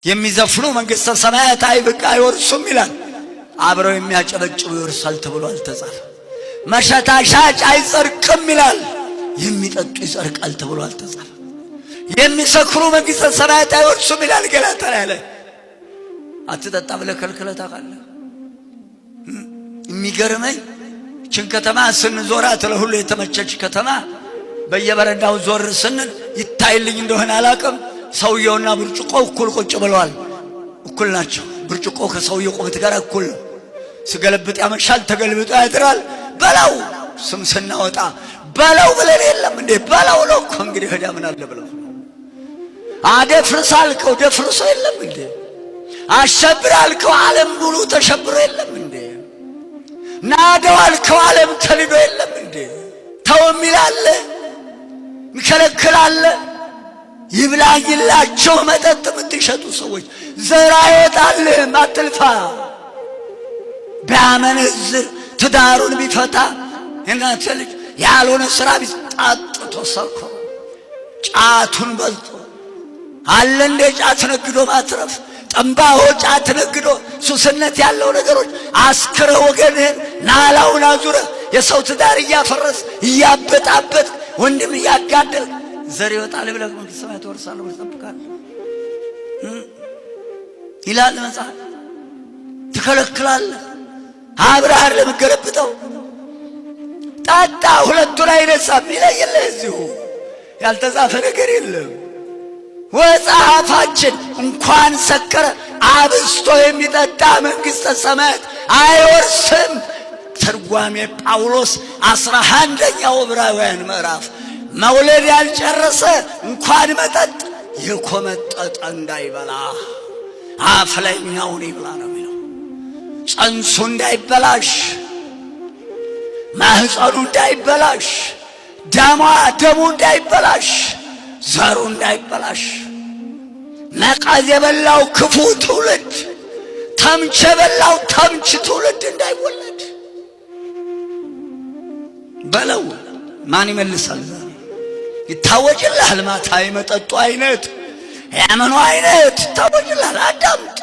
የሚዘፍኑ መንግሥተ ሰማያት አይወርሱም ይላል። አብረው የሚያጨበጭቡ ይወርሳል ተብሎ አልተጻፈ። መሸታ ሻጭ አይጸድቅም ይላል። የሚጠጡ ይጸድቃል ተብሎ አልተጻፈ። የሚሰክሩ መንግሥተ ሰማያት አይወርሱም ይላል ገላትያ ላይ። አትጠጣ ብለህ ከልክለህ ታውቃለህ? የሚገርመኝ ይህችን ከተማ ስንዞራት ለሁሉ የተመቸች ከተማ በየበረንዳው ዞር ስንል ይታይልኝ እንደሆነ አላውቅም፣ ሰውየውና ብርጭቆ እኩል ቁጭ ብለዋል። እኩል ናቸው። ብርጭቆ ከሰውየው ቁመት ጋር እኩል ነው። ሲገለብጥ ያመሻል፣ ተገልብጦ ያድራል። በላው ስም ስናወጣ በላው ብለን የለም እንዴ? በላው ነው እኮ እንግዲህ ሄዳ ምን አለ ብለው አደፍርስ አልከው ደፍርሶ የለም እንዴ? አሸብር አልከው ዓለም ሙሉ ተሸብሮ የለም እንዴ? ናደው አልከው ዓለም ተልዶ የለም እንዴ? ተው የሚላለ ሚከለክላለ። ይብላኝላቸው መጠጥ የምትሸጡ ሰዎች ዘር አይወጣልህም፣ አትልፋ። ቢያመነዝር ትዳሩን ቢፈታ እናንተ ልጅ ያልሆነ ሥራ ቢጣጥቶ ሰክሮ ጫቱን በልቶ አለ እንደ ጫት ነግዶ ማትረፍ። ጠምባሆ ጫት ነግዶ ሱስነት ያለው ነገሮች አስክረ ወገንህን ናላውን አዙረ የሰው ትዳር እያፈረስ እያበጣበጥ ወንድም እያጋደል ዘር ይወጣል ብለህ መንግሥተ ሰማያት ትወርሳለህ ብለህ ትጠብቃለህ ይላል መጽሐፍ። ትከለክላለህ። አብረህ ለምገለብጠው ጣጣ ሁለቱን አይነሳም ይለየልህ። እዚሁ ያልተጻፈ ነገር የለም። ወጸሐፋችን እንኳን ሰከረ አብስቶ የሚጠጣ መንግሥተ ሰማያት አይወርስም። ትርጓሜ ጳውሎስ 11ኛው ዕብራውያን ምዕራፍ መውለድ ያልጨረሰ እንኳን መጠጥ የኮመጠጠ እንዳይበላ አፍለኛውን ይብላ ነው የሚለው። ጽንሱ እንዳይበላሽ፣ ማህፀኑ እንዳይበላሽ፣ ደሙ እንዳይበላሽ፣ ዘሩ እንዳይበላሽ፣ ነቀዝ የበላው ክፉ ትውልድ፣ ተምች የበላው ተምች ትውልድ እንዳይወለድ በለው። ማን ይመልሳል? ይታወጅልሃል። ማታ የመጠጡ አይነት ያመኑ አይነት ይታወጅልሃል። አዳምጥ።